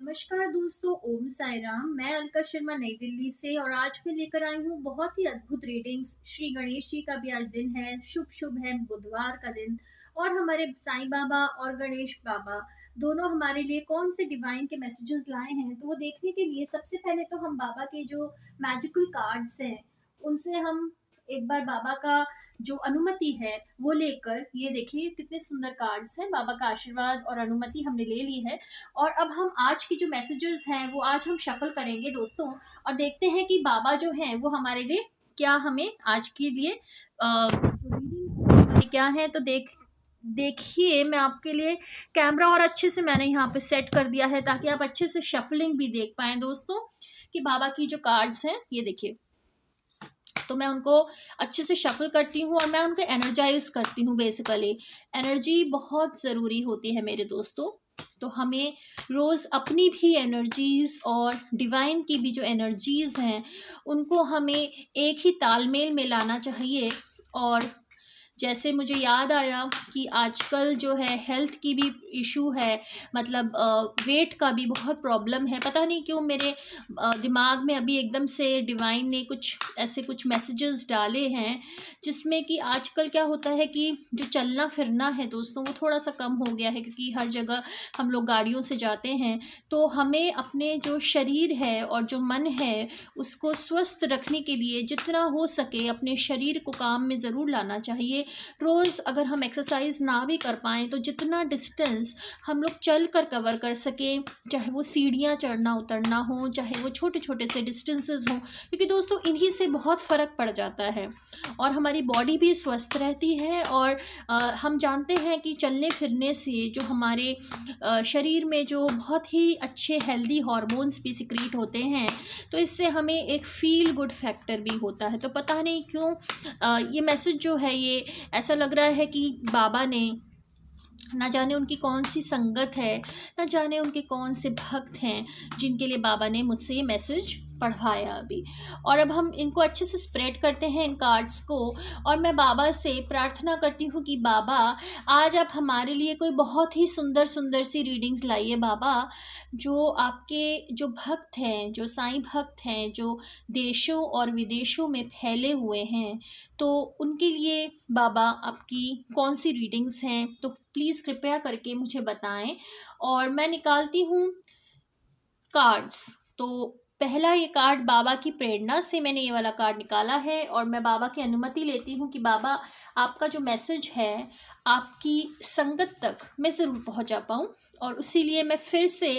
नमस्कार दोस्तों, ओम साई राम। मैं अलका शर्मा नई दिल्ली से और आज मैं लेकर आई हूँ बहुत ही अद्भुत रीडिंग्स। श्री गणेश जी का भी आज दिन है, शुभ शुभ है, बुधवार का दिन। और हमारे साईं बाबा और गणेश बाबा दोनों हमारे लिए कौन से डिवाइन के मैसेजेस लाए हैं, तो वो देखने के लिए सबसे पहले तो हम बाबा के जो मैजिकल कार्ड्स हैं उनसे हम एक बार बाबा का जो अनुमति है वो लेकर, ये देखिए कितने सुंदर कार्ड्स हैं। बाबा का आशीर्वाद और अनुमति हमने ले ली है। और अब हम आज की जो मैसेजेस हैं वो आज हम शफल करेंगे दोस्तों, और देखते हैं कि बाबा जो हैं वो हमारे लिए क्या हमें आज के लिए रीडिंग क्या है। तो देखिए मैं आपके लिए कैमरा और अच्छे से मैंने यहाँ पे सेट कर दिया है ताकि आप अच्छे से शफलिंग भी देख पाएं दोस्तों कि बाबा की जो कार्ड्स हैं ये देखिए। तो मैं उनको अच्छे से शफल करती हूँ और मैं उनको एनर्जाइज करती हूँ। बेसिकली एनर्जी बहुत ज़रूरी होती है मेरे दोस्तों। तो हमें रोज़ अपनी भी एनर्जीज़ और डिवाइन की भी जो एनर्जीज़ हैं उनको हमें एक ही तालमेल में लाना चाहिए। और जैसे मुझे याद आया कि आजकल जो है हेल्थ की भी इशू है, मतलब वेट का भी बहुत प्रॉब्लम है। पता नहीं क्यों मेरे दिमाग में अभी एकदम से डिवाइन ने कुछ मैसेजेस डाले हैं जिसमें कि आजकल क्या होता है कि जो चलना फिरना है दोस्तों वो थोड़ा सा कम हो गया है, क्योंकि हर जगह हम लोग गाड़ियों से जाते हैं। तो हमें अपने जो शरीर है और जो मन है उसको स्वस्थ रखने के लिए जितना हो सके अपने शरीर को काम में ज़रूर लाना चाहिए। रोज़ अगर हम एक्सरसाइज ना भी कर पाएँ तो जितना डिस्टेंस हम लोग चल कर कवर कर सकें, चाहे वो सीढ़ियाँ चढ़ना उतरना हो, चाहे वो छोटे छोटे से डिस्टेंसेस हों, क्योंकि दोस्तों इन्हीं से बहुत फ़र्क पड़ जाता है और हमारी बॉडी भी स्वस्थ रहती है। और हम जानते हैं कि चलने फिरने से जो हमारे शरीर में जो बहुत ही अच्छे हेल्दी हॉर्मोन्स भी सिक्रीट होते हैं, तो इससे हमें एक फील गुड फैक्टर भी होता है। तो पता नहीं क्यों ये मैसेज जो है ये ऐसा लग रहा है कि बाबा ने, ना जाने उनकी कौन सी संगत है, ना जाने उनके कौन से भक्त हैं जिनके लिए बाबा ने मुझसे ये मैसेज पढ़वाया अभी। और अब हम इनको अच्छे से स्प्रेड करते हैं इन कार्ड्स को, और मैं बाबा से प्रार्थना करती हूँ कि बाबा आज आप हमारे लिए कोई बहुत ही सुंदर सुंदर सी रीडिंग्स लाइए बाबा। जो आपके जो भक्त हैं, जो साईं भक्त हैं, जो देशों और विदेशों में फैले हुए हैं, तो उनके लिए बाबा आपकी कौन सी रीडिंग्स हैं तो प्लीज़ कृपया करके मुझे बताएं। और मैं निकालती हूँ कार्ड्स। तो पहला ये कार्ड बाबा की प्रेरणा से मैंने ये वाला कार्ड निकाला है, और मैं बाबा की अनुमति लेती हूँ कि बाबा आपका जो मैसेज है आपकी संगत तक मैं ज़रूर पहुँचा पाऊँ। और इसीलिए मैं फिर से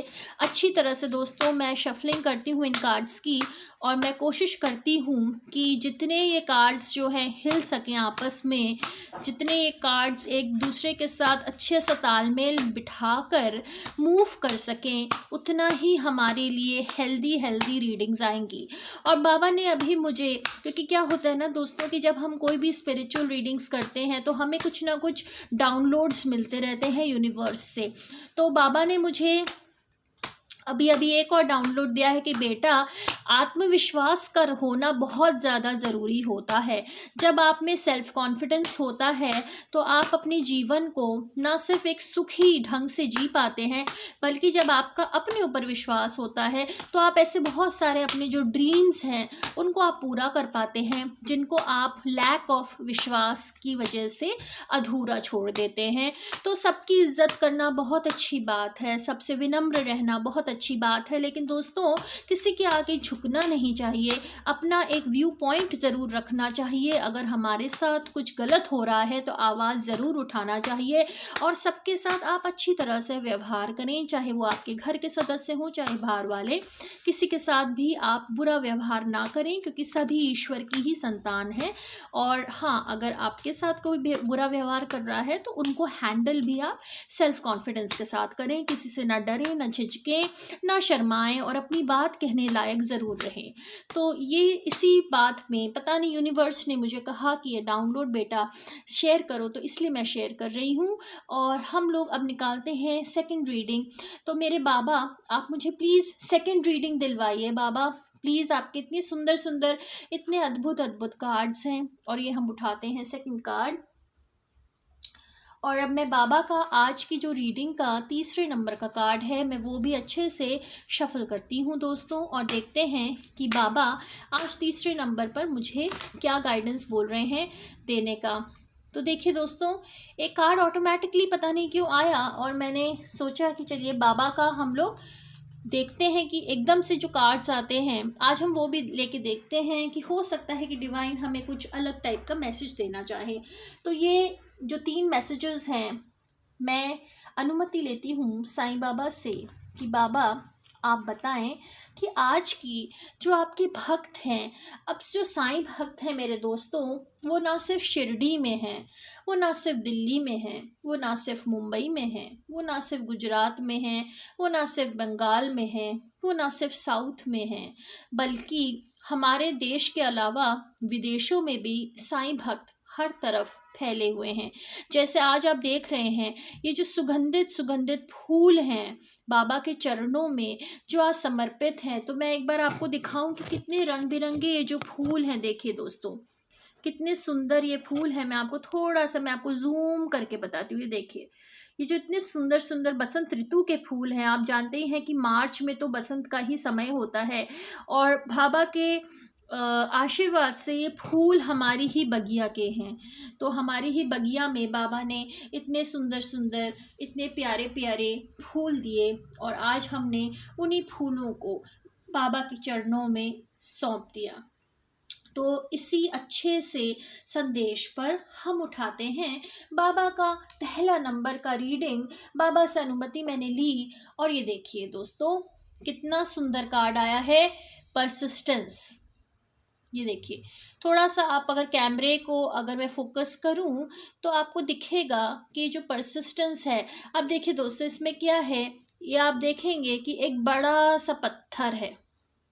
अच्छी तरह से दोस्तों मैं शफलिंग करती हूँ इन कार्ड्स की, और मैं कोशिश करती हूँ कि जितने ये कार्ड्स जो हैं हिल सकें आपस में, जितने ये कार्ड्स एक दूसरे के साथ अच्छे सा तालमेल बिठाकर मूव कर सकें, उतना ही हमारे लिए हेल्दी हेल्दी रीडिंग्स आएंगी। और बाबा ने अभी मुझे, क्योंकि क्या होता है ना दोस्तों कि जब हम कोई भी स्पिरिचुअल रीडिंग्स करते हैं तो हमें कुछ ना कुछ डाउनलोड्स मिलते रहते हैं यूनिवर्स से। तो बाबा ने मुझे अभी अभी एक और डाउनलोड दिया है कि बेटा आत्मविश्वास का होना बहुत ज़्यादा ज़रूरी होता है। जब आप में सेल्फ कॉन्फिडेंस होता है तो आप अपने जीवन को ना सिर्फ एक सुखी ढंग से जी पाते हैं, बल्कि जब आपका अपने ऊपर विश्वास होता है तो आप ऐसे बहुत सारे अपने जो ड्रीम्स हैं उनको आप पूरा कर पाते हैं, जिनको आप लैक ऑफ विश्वास की वजह से अधूरा छोड़ देते हैं। तो सबकी इज्जत करना बहुत अच्छी बात है, सबसे विनम्र रहना बहुत अच्छी बात है, लेकिन दोस्तों किसी के आगे झुकना नहीं चाहिए। अपना एक व्यू पॉइंट ज़रूर रखना चाहिए। अगर हमारे साथ कुछ गलत हो रहा है तो आवाज़ ज़रूर उठाना चाहिए, और सबके साथ आप अच्छी तरह से व्यवहार करें, चाहे वो आपके घर के सदस्य हों चाहे बाहर वाले, किसी के साथ भी आप बुरा व्यवहार ना करें, क्योंकि सभी ईश्वर की ही संतान हैं। और हाँ, अगर आपके साथ कोई बुरा व्यवहार कर रहा है तो उनको हैंडल भी आप सेल्फ कॉन्फिडेंस के साथ करें, किसी से ना डरें ना झिझकें ना शर्माएं, और अपनी बात कहने लायक ज़रूर रहें। तो ये इसी बात में पता नहीं यूनिवर्स ने मुझे कहा कि ये डाउनलोड बेटा शेयर करो, तो इसलिए मैं शेयर कर रही हूँ। और हम लोग अब निकालते हैं सेकंड रीडिंग। तो मेरे बाबा आप मुझे प्लीज़ सेकंड रीडिंग दिलवाइए बाबा, प्लीज़। आपके इतनी सुंदर सुंदर इतने अद्भुत अद्भुत कार्ड्स हैं, और ये हम उठाते हैं सेकंड कार्ड। और अब मैं बाबा का आज की जो रीडिंग का तीसरे नंबर का कार्ड है, मैं वो भी अच्छे से शफल करती हूँ दोस्तों, और देखते हैं कि बाबा आज तीसरे नंबर पर मुझे क्या गाइडेंस बोल रहे हैं देने का। तो देखिए दोस्तों, एक कार्ड ऑटोमेटिकली पता नहीं क्यों आया, और मैंने सोचा कि चलिए बाबा का हम लोग देखते हैं कि एकदम से जो कार्ड्स आते हैं आज हम वो भी लेके देखते हैं कि हो सकता है कि डिवाइन हमें कुछ अलग टाइप का मैसेज देना चाहे। तो ये जो 3 मैसेजेस हैं, मैं अनुमति लेती हूँ साईं बाबा से कि बाबा आप बताएं कि आज की जो आपके भक्त हैं, अब जो साईं भक्त हैं मेरे दोस्तों, वो ना सिर्फ शिरडी में हैं, वो ना सिर्फ दिल्ली में हैं, वो ना सिर्फ मुंबई में हैं, वो ना सिर्फ गुजरात में हैं, वो ना सिर्फ बंगाल में हैं, वो ना सिर्फ साउथ में हैं, बल्कि हमारे देश के अलावा विदेशों में भी साईं भक्त हर तरफ फैले हुए हैं। जैसे आज आप देख रहे हैं, ये जो सुगंधित सुगंधित फूल हैं बाबा के चरणों में जो आज समर्पित हैं, तो मैं एक बार आपको दिखाऊं कि कितने रंग बिरंगे ये जो फूल हैं। देखिए दोस्तों, कितने सुंदर ये फूल हैं। मैं आपको जूम करके बताती हूँ। ये देखिए, ये जो इतने सुंदर सुंदर बसंत ऋतु के फूल हैं। आप जानते ही हैं कि मार्च में तो बसंत का ही समय होता है, और बाबा के आशीर्वाद से ये फूल हमारी ही बगिया के हैं। तो हमारी ही बगिया में बाबा ने इतने सुंदर सुंदर, इतने प्यारे प्यारे फूल दिए, और आज हमने उन्हीं फूलों को बाबा के चरणों में सौंप दिया। तो इसी अच्छे से संदेश पर हम उठाते हैं बाबा का पहला नंबर का रीडिंग। बाबा से अनुमति मैंने ली, और ये देखिए दोस्तों, कितना सुंदर कार्ड आया है, परसिस्टेंस। ये देखिए, थोड़ा सा आप अगर कैमरे को अगर मैं फोकस करूं तो आपको दिखेगा कि जो परसिस्टेंस है। अब देखिए दोस्तों, इसमें क्या है, ये आप देखेंगे कि एक बड़ा सा पत्थर है।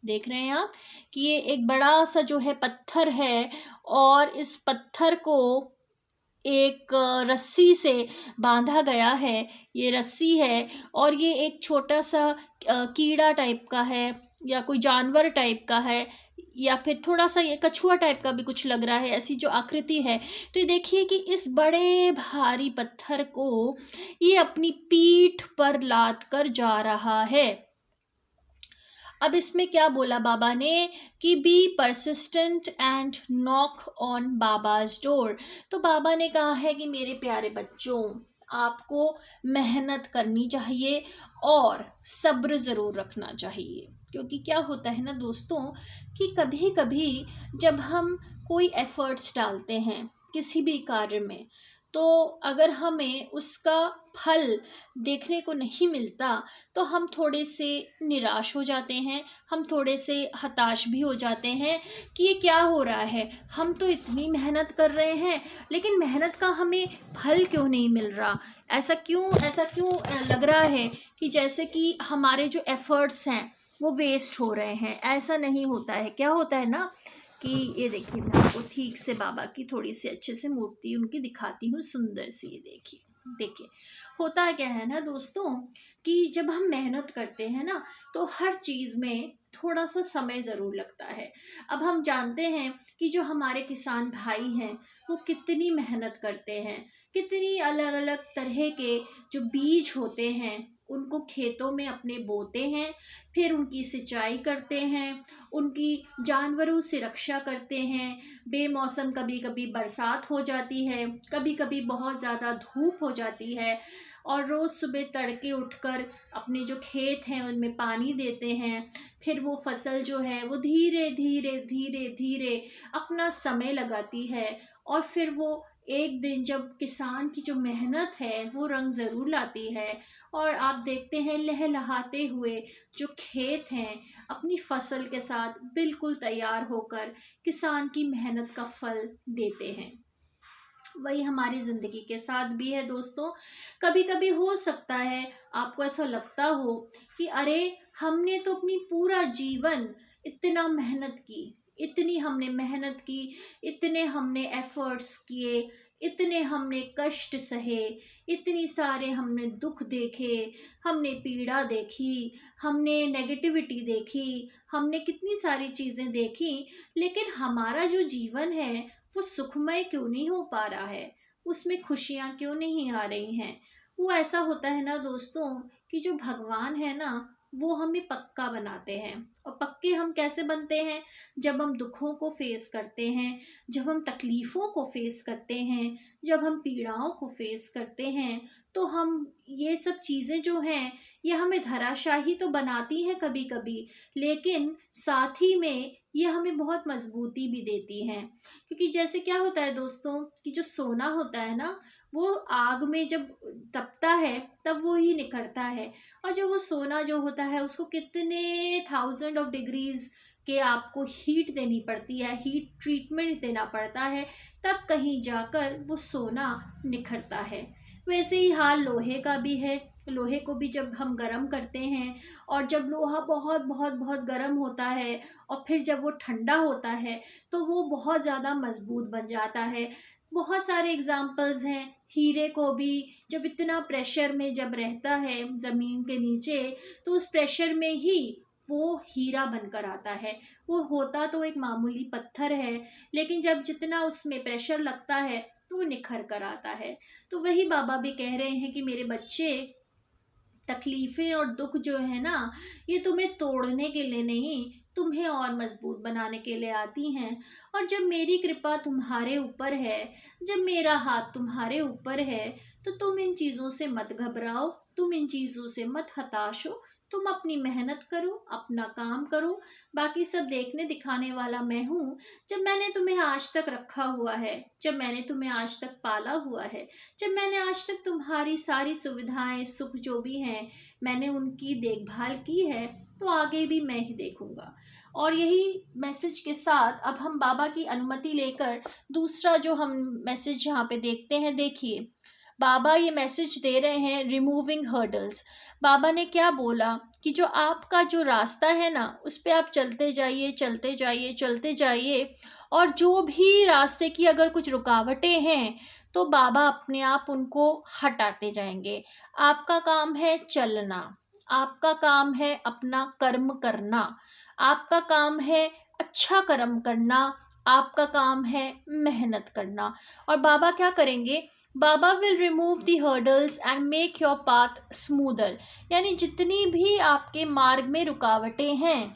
देख रहे हैं आप कि ये एक बड़ा सा जो है पत्थर है, और इस पत्थर को एक रस्सी से बांधा गया है। ये रस्सी है, और ये एक छोटा सा कीड़ा टाइप का है, या कोई जानवर टाइप का है, या फिर थोड़ा सा ये कछुआ टाइप का भी कुछ लग रहा है, ऐसी जो आकृति है। तो ये देखिए कि इस बड़े भारी पत्थर को ये अपनी पीठ पर लाद कर जा रहा है। अब इसमें क्या बोला बाबा ने कि be persistent and knock on Baba's door. तो बाबा ने कहा है कि मेरे प्यारे बच्चों, आपको मेहनत करनी चाहिए और सब्र ज़रूर रखना चाहिए। क्योंकि क्या होता है ना दोस्तों, कि कभी कभी जब हम कोई एफर्ट्स डालते हैं किसी भी कार्य में, तो अगर हमें उसका फल देखने को नहीं मिलता तो हम थोड़े से निराश हो जाते हैं, हम थोड़े से हताश भी हो जाते हैं कि ये क्या हो रहा है, हम तो इतनी मेहनत कर रहे हैं लेकिन मेहनत का हमें फल क्यों नहीं मिल रहा। ऐसा क्यों लग रहा है कि जैसे कि हमारे जो एफर्ट्स हैं वो वेस्ट हो रहे हैं। ऐसा नहीं होता है। क्या होता है ना कि ये देखिए, मैं आपको ठीक से बाबा की थोड़ी सी अच्छे से मूर्ति उनकी दिखाती हूँ, सुंदर सी। ये देखिए, देखिए होता क्या है ना दोस्तों, कि जब हम मेहनत करते हैं ना तो हर चीज़ में थोड़ा सा समय ज़रूर लगता है। अब हम जानते हैं कि जो हमारे किसान भाई हैं वो कितनी मेहनत करते हैं, कितनी अलग अलग तरह के जो बीज होते हैं उनको खेतों में अपने बोते हैं, फिर उनकी सिंचाई करते हैं, उनकी जानवरों से रक्षा करते हैं। बेमौसम कभी कभी बरसात हो जाती है, कभी कभी बहुत ज़्यादा धूप हो जाती है, और रोज़ सुबह तड़के उठकर अपने जो खेत हैं उनमें पानी देते हैं। फिर वो फसल जो है वो धीरे धीरे धीरे धीरे अपना समय लगाती है, और फिर वो एक दिन जब किसान की जो मेहनत है वो रंग ज़रूर लाती है, और आप देखते हैं लहलहाते हुए जो खेत हैं अपनी फसल के साथ बिल्कुल तैयार होकर किसान की मेहनत का फल देते हैं। वही हमारी ज़िंदगी के साथ भी है दोस्तों। कभी कभी हो सकता है आपको ऐसा लगता हो कि अरे, हमने तो अपनी पूरा जीवन इतना मेहनत की, इतनी हमने मेहनत की, इतने हमने एफर्ट्स किए, इतने हमने कष्ट सहे, इतनी सारे हमने दुख देखे, हमने पीड़ा देखी, हमने नेगेटिविटी देखी, हमने कितनी सारी चीज़ें देखी, लेकिन हमारा जो जीवन है वो सुखमय क्यों नहीं हो पा रहा है। उसमें खुशियाँ क्यों नहीं आ रही हैं। वो ऐसा होता है ना दोस्तों कि जो भगवान है ना वो हमें पक्का बनाते हैं। और पक्के हम कैसे बनते हैं? जब हम दुखों को फेस करते हैं, जब हम तकलीफ़ों को फेस करते हैं, जब हम पीड़ाओं को फेस करते हैं, तो हम ये सब चीज़ें जो हैं ये हमें धराशाही तो बनाती हैं कभी कभी, लेकिन साथ ही में ये हमें बहुत मजबूती भी देती हैं। क्योंकि जैसे क्या होता है दोस्तों कि जो सोना होता है ना वो आग में जब तपता है तब वो ही निखरता है। और जो वो सोना जो होता है उसको कितने थाउजेंड ऑफ डिग्रीज के आपको हीट देनी पड़ती है, हीट ट्रीटमेंट देना पड़ता है, तब कहीं जाकर वो सोना निखरता है। वैसे ही हाल लोहे का भी है। लोहे को भी जब हम गर्म करते हैं और जब लोहा बहुत बहुत बहुत गर्म होता है और फिर जब वो ठंडा होता है तो वो बहुत ज़्यादा मजबूत बन जाता है। बहुत सारे एग्जाम्पल्स हैं। हीरे को भी जब इतना प्रेशर में जब रहता है ज़मीन के नीचे तो उस प्रेशर में ही वो हीरा बनकर आता है। वो होता तो एक मामूली पत्थर है, लेकिन जब जितना उसमें प्रेशर लगता है तो वो निखर कर आता है। तो वही बाबा भी कह रहे हैं कि मेरे बच्चे, तकलीफें और दुख जो है ना ये तुम्हें तोड़ने के लिए नहीं, तुम्हें और मजबूत बनाने के लिए आती हैं। और जब मेरी कृपा तुम्हारे ऊपर है, जब मेरा हाथ तुम्हारे ऊपर है, तो तुम इन चीज़ों से मत घबराओ, तुम इन चीज़ों से मत हताश हो। तुम अपनी मेहनत करो, अपना काम करो, बाकी सब देखने दिखाने वाला मैं हूँ। जब मैंने तुम्हें आज तक रखा हुआ है, जब मैंने तुम्हें आज तक पाला हुआ है, जब मैंने आज तक तुम्हारी सारी सुविधाएं सुख जो भी हैं मैंने उनकी देखभाल की है, तो आगे भी मैं ही देखूंगा। और यही मैसेज के साथ अब हम बाबा की अनुमति लेकर दूसरा जो हम मैसेज यहाँ पे देखते हैं। देखिए बाबा ये मैसेज दे रहे हैं, रिमूविंग हर्डल्स। बाबा ने क्या बोला कि जो आपका जो रास्ता है ना उस पे आप चलते जाइए, चलते जाइए, चलते जाइए। और जो भी रास्ते की अगर कुछ रुकावटें हैं तो बाबा अपने आप उनको हटाते जाएंगे। आपका काम है चलना, आपका काम है अपना कर्म करना, आपका काम है अच्छा कर्म करना, आपका काम है मेहनत करना। और बाबा क्या करेंगे? Baba will remove the hurdles and make your path smoother. यानी जितनी भी आपके मार्ग में रुकावटें हैं,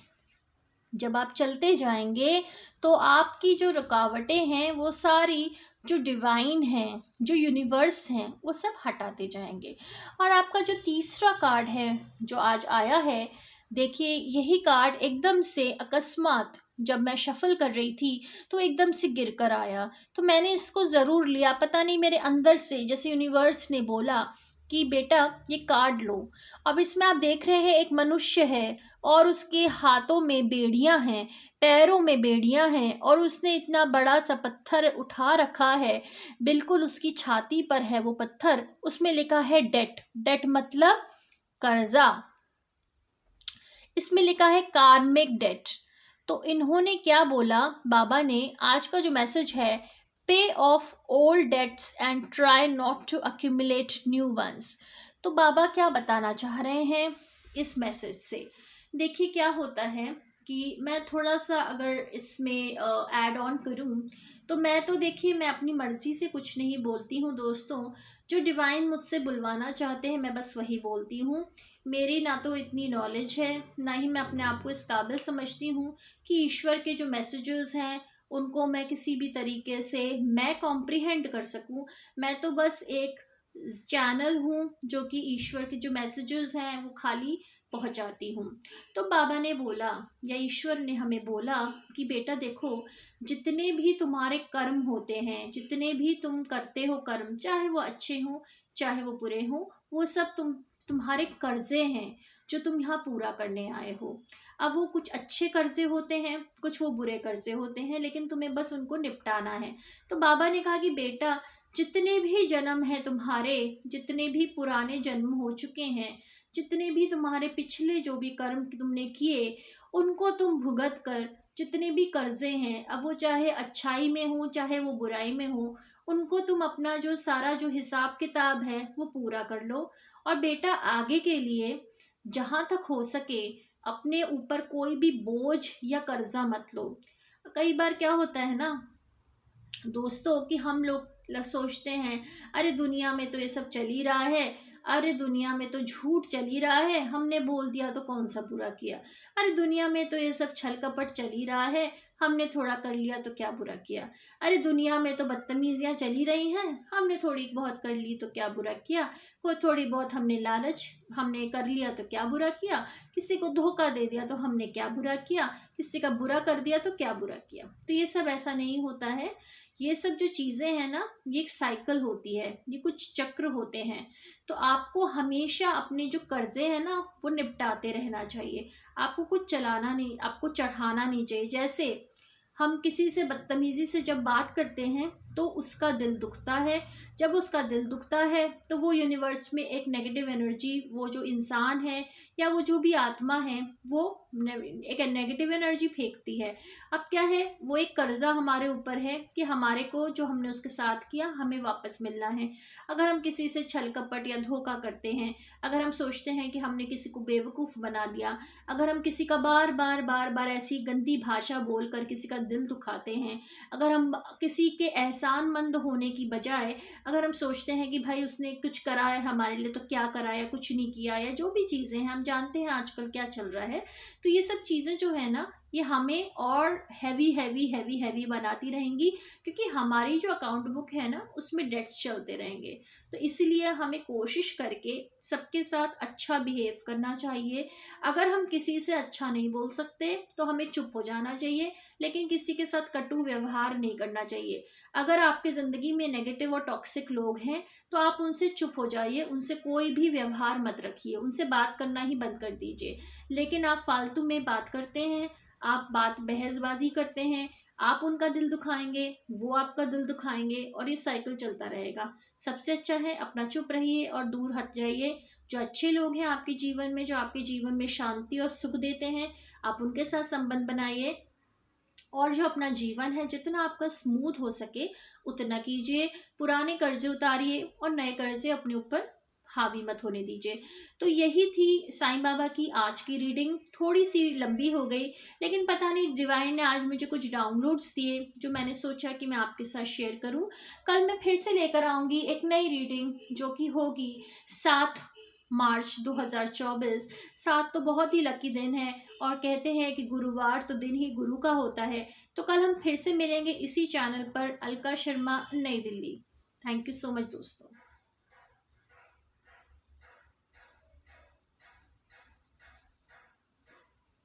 जब आप चलते जाएंगे तो आपकी जो रुकावटें हैं वो सारी जो डिवाइन हैं, जो यूनिवर्स हैं, वो सब हटाते जाएंगे। और आपका जो तीसरा कार्ड है जो आज आया है, देखिए यही कार्ड एकदम से अकस्मात जब मैं शफल कर रही थी तो एकदम से गिर कर आया। तो मैंने इसको ज़रूर लिया, पता नहीं मेरे अंदर से जैसे यूनिवर्स ने बोला कि बेटा ये कार्ड लो। अब इसमें आप देख रहे हैं एक मनुष्य है और उसके हाथों में बेड़ियां हैं, पैरों में बेड़ियां हैं, और उसने इतना बड़ा सा पत्थर उठा रखा है, बिल्कुल उसकी छाती पर है वो पत्थर। उसमें लिखा है डेट। डेट मतलब कर्जा। इसमें लिखा है कार्मिक डेट। तो इन्होंने क्या बोला बाबा ने, आज का जो मैसेज है, pay off old debts and try not to accumulate new ones. तो बाबा क्या बताना चाह रहे हैं इस मैसेज से? देखिए क्या होता है कि मैं थोड़ा सा अगर इसमें ऐड ऑन करूं तो मैं तो देखिए मैं अपनी मर्जी से कुछ नहीं बोलती हूँ दोस्तों। जो डिवाइन मुझसे बुलवाना चाहते हैं मैं बस वही बोलती हूँ। मेरी ना तो इतनी नॉलेज है, ना ही मैं अपने आप को इस काबिल समझती हूँ कि ईश्वर के जो मैसेजेस हैं उनको मैं किसी भी तरीके से मैं कॉम्प्रिहेंड कर सकूं। मैं तो बस एक चैनल हूँ जो कि ईश्वर के जो मैसेजेस हैं वो खाली पहुंचाती हूँ। तो बाबा ने बोला या ईश्वर ने हमें बोला कि बेटा देखो, जितने भी तुम्हारे कर्म होते हैं, जितने भी तुम करते हो कर्म, चाहे वो अच्छे हों चाहे वो बुरे हों, वो सब तुम्हारे कर्जे हैं जो तुम यहाँ पूरा करने आए हो। अब वो कुछ अच्छे कर्जे होते हैं, कुछ वो बुरे कर्जे होते हैं, लेकिन तुम्हें बस उनको निपटाना है। तो बाबा ने कहा कि बेटा जितने भी जन्म हैं तुम्हारे, जितने भी पुराने जन्म हो चुके हैं, जितने भी तुम्हारे पिछले जो भी कर्म तुमने किए, उनको तुम भुगत कर जितने भी कर्जे हैं, अब वो चाहे अच्छाई में हो चाहे वो बुराई में हो, उनको तुम अपना जो सारा जो हिसाब किताब है वो पूरा कर लो। और बेटा आगे के लिए जहाँ तक हो सके अपने ऊपर कोई भी बोझ या कर्जा मत लो। कई बार क्या होता है ना दोस्तों कि हम लोग सोचते हैं अरे दुनिया में तो ये सब चल ही रहा है, अरे दुनिया में तो झूठ चल ही रहा है, हमने बोल दिया तो कौन सा बुरा किया, अरे दुनिया में तो ये सब छल कपट चल ही रहा है, हमने थोड़ा कर लिया तो क्या बुरा किया, अरे दुनिया में तो बदतमीजियां चल ही रही हैं, हमने थोड़ी बहुत कर ली तो क्या बुरा किया, कोई थोड़ी बहुत हमने लालच हमने कर लिया तो क्या बुरा किया, किसी को धोखा दे दिया तो हमने क्या बुरा किया, किसी का बुरा कर दिया तो क्या बुरा किया। तो ये सब ऐसा नहीं होता है। ये सब जो चीज़ें हैं ना, ये एक साइकिल होती है, ये कुछ चक्र होते हैं। तो आपको हमेशा अपने जो कर्जे हैं ना वो निपटाते रहना चाहिए। आपको कुछ चलाना नहीं, आपको चढ़ाना नहीं चाहिए। जैसे हम किसी से बदतमीजी से जब बात करते हैं तो उसका दिल दुखता है, जब उसका दिल दुखता है तो वो यूनिवर्स में एक नेगेटिव एनर्जी, वो जो इंसान है या वो जो भी आत्मा है वो एक नेगेटिव एनर्जी फेंकती है। अब क्या है, वो एक कर्जा हमारे ऊपर है कि हमारे को जो हमने उसके साथ किया हमें वापस मिलना है। अगर हम किसी से छल कपट या धोखा करते हैं, अगर हम सोचते हैं कि हमने किसी को बेवकूफ़ बना दिया, अगर हम किसी का बार बार बार बार ऐसी गंदी भाषा बोलकर किसी का दिल दुखाते हैं, अगर हम किसी के एहसानमंद होने की बजाय अगर हम सोचते हैं कि भाई उसने कुछ करा है हमारे लिए तो क्या करा या कुछ नहीं किया, या जो भी चीज़ें हैं हम जानते हैं आजकल क्या चल रहा है, तो ये सब चीज़ें जो है ना ये हमें और हैवी हैवी हैवी हैवी बनाती रहेंगी, क्योंकि हमारी जो अकाउंट बुक है ना उसमें डेट्स चलते रहेंगे। तो इसलिए हमें कोशिश करके सबके साथ अच्छा बिहेव करना चाहिए। अगर हम किसी से अच्छा नहीं बोल सकते तो हमें चुप हो जाना चाहिए, लेकिन किसी के साथ कटु व्यवहार नहीं करना चाहिए। अगर आपकी ज़िंदगी में नेगेटिव और टॉक्सिक लोग हैं तो आप उनसे चुप हो जाइए, उनसे कोई भी व्यवहार मत रखिए, उनसे बात करना ही बंद कर दीजिए। लेकिन आप फालतू में बात करते हैं, आप बात बहसबाजी करते हैं, आप उनका दिल दुखाएंगे, वो आपका दिल दुखाएंगे और ये साइकिल चलता रहेगा। सबसे अच्छा है अपना चुप रहिए और दूर हट जाइए। जो अच्छे लोग हैं आपके जीवन में, जो आपके जीवन में शांति और सुख देते हैं, आप उनके साथ संबंध बनाइए। और जो अपना जीवन है जितना आपका स्मूथ हो सके उतना कीजिए। पुराने कर्जे उतारिए और नए कर्जे अपने ऊपर हावी मत होने दीजिए। तो यही थी साईं बाबा की आज की रीडिंग। थोड़ी सी लंबी हो गई, लेकिन पता नहीं डिवाइन ने आज मुझे कुछ डाउनलोड्स दिए जो मैंने सोचा कि मैं आपके साथ शेयर करूं। कल मैं फिर से लेकर आऊंगी एक नई रीडिंग जो कि होगी 7 मार्च 2024। 7 तो बहुत ही लकी दिन है और कहते हैं कि गुरुवार तो दिन ही गुरु का होता है। तो कल हम फिर से मिलेंगे इसी चैनल पर। अलका शर्मा, नई Delhi. Thank you so much दोस्तों।